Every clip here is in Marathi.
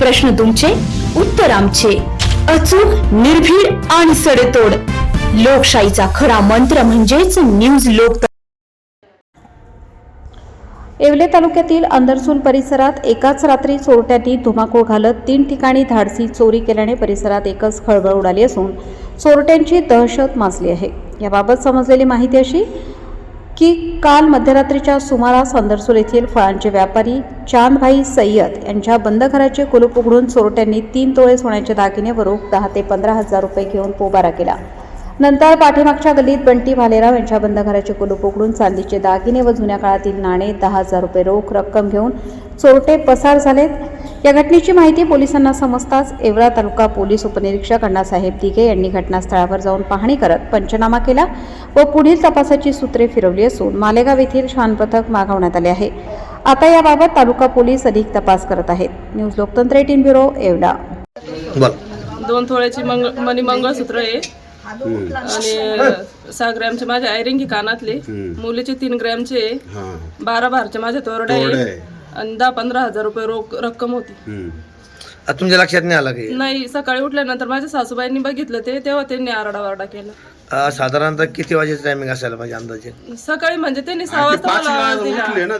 प्रश्न तुमचे, उत्तर आमचे. अचूक, निर्भीड आणि सडेतोड. लोकशाहीचा खरा मंत्र म्हणजेच न्यूज लोक. येवले तालुक्यातील अंदरसूल परिसरात एकाच रात्री चोरट्यांनी धुमाकूळ घालत 3 ठिकाणी धाडसी चोरी केल्याने परिसरात एकच खळबळ उडाली असून चोरट्यांची दहशत माजली आहे. याबाबत समजलेली माहिती अशी की काल मध्यरात्रीच्या सुमारास अंदरसूल येथील फळांचे व्यापारी चांदभाई सय्यद यांच्या बंद घराचे कुलूप उघडून चोरट्यांनी 3 तोळे सोन्याचे दागिने व रोख 10 ते 15 हजार रुपये घेऊन पोबारा केला. नंतर पाठीमागच्या गल्लीत बंटी भालेराव यांच्या बंद घराचे कुलूप उघडून चांदीचे दागिने व जुन्या काळातील नाणे 10,000 रुपये रोख रक्कम घेऊन चोरटे पसार झालेत. या घटनेची माहिती पोलिसांना समजताच येवला तालुका पोलीस उपनिरीक्षक अण्णासाहेब दिघे यांनी घटनास्थळावर जाऊन पाहणी करत पंचनामा केला व पुढील तपासाची सूत्रे फिरवली असून मालेगाव येथील श्वान पथक मागवण्यात आले आहे. आता याबाबत तालुका पोलीस अधिक तपास करत आहेत. न्यूज लोकतंत्र 18 ब्युरो येवला. 2 तोळ्याची मणी मंगळसूत्र आहे आणि 6 ग्रॅमचे माझे आयरिंगी कानातले, मुलीचे 3 ग्रॅमचे, 12 भारचे माझे तोरडे आणि 10-15 हजार रुपये रोख रक्कम होती. तुमच्या लक्षात नाही आलं की नाही, सकाळी उठल्यानंतर माझ्या सासूबाईंनी बघितलं तेव्हा त्यांनी आरडावारडा केला. साधारणतः किती वाजेचं टायमिंग असायला पाहिजे अंदाजे? सकाळी म्हणजे त्यांनी 6 वाजता मला आवाज दिला.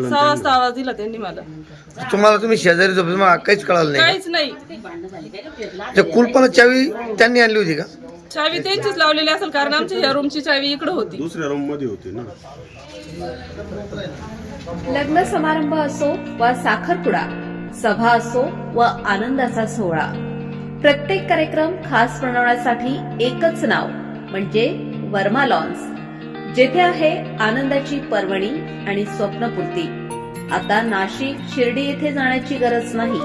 6 वाजता आवाज दिला त्यांनी मला. तुम्हाला तुम्ही शेजारी झोपले मग काहीच कळालं नाही? काहीच नाही. त्या कुलपाला चावी त्यांनी आणली होती का? चावी त्यांचीच लावलेली असेल, कारण आमच्या या रूमची चावी इकडे होती, दुसऱ्या रूम मध्ये होती ना. लग्न समारंभ असो वा साखरपुडा, सभा असो व आनंदाचा सोहळा, प्रत्येक कार्यक्रम खास बनवण्यासाठी एकच नाव म्हणजे वर्मा लॉन्स, जेथे आहे आनंदाची पर्वणी आणि स्वप्नपूर्ती. आता नाशिक, शिर्डी येथे जाण्याची गरज नाही.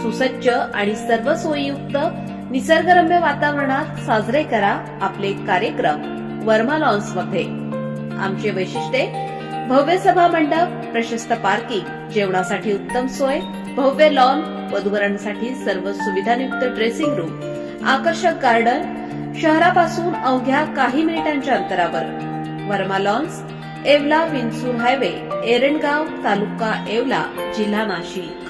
सुसज्ज आणि सर्व सोयीयुक्त निसर्गरम्य वातावरणात साजरे करा आपले कार्यक्रम वर्मा लॉन्स मध्ये. आमचे वैशिष्ट्ये: भव्य सभा मंडप, प्रशस्त पार्किंग, जेवणासाठी उत्तम सोय, भव्य लॉन, वधूवरांसाठी सर्व सुविधायुक्त ड्रेसिंग रूम, आकर्षक गार्डन, शहरापासून अवघ्या काही मिनिटांच्या अंतरावर. वर्मा लॉन्स, येवला विंचूर हायवे, एरंडगाव, तालुका येवला, जिल्हा नाशिक.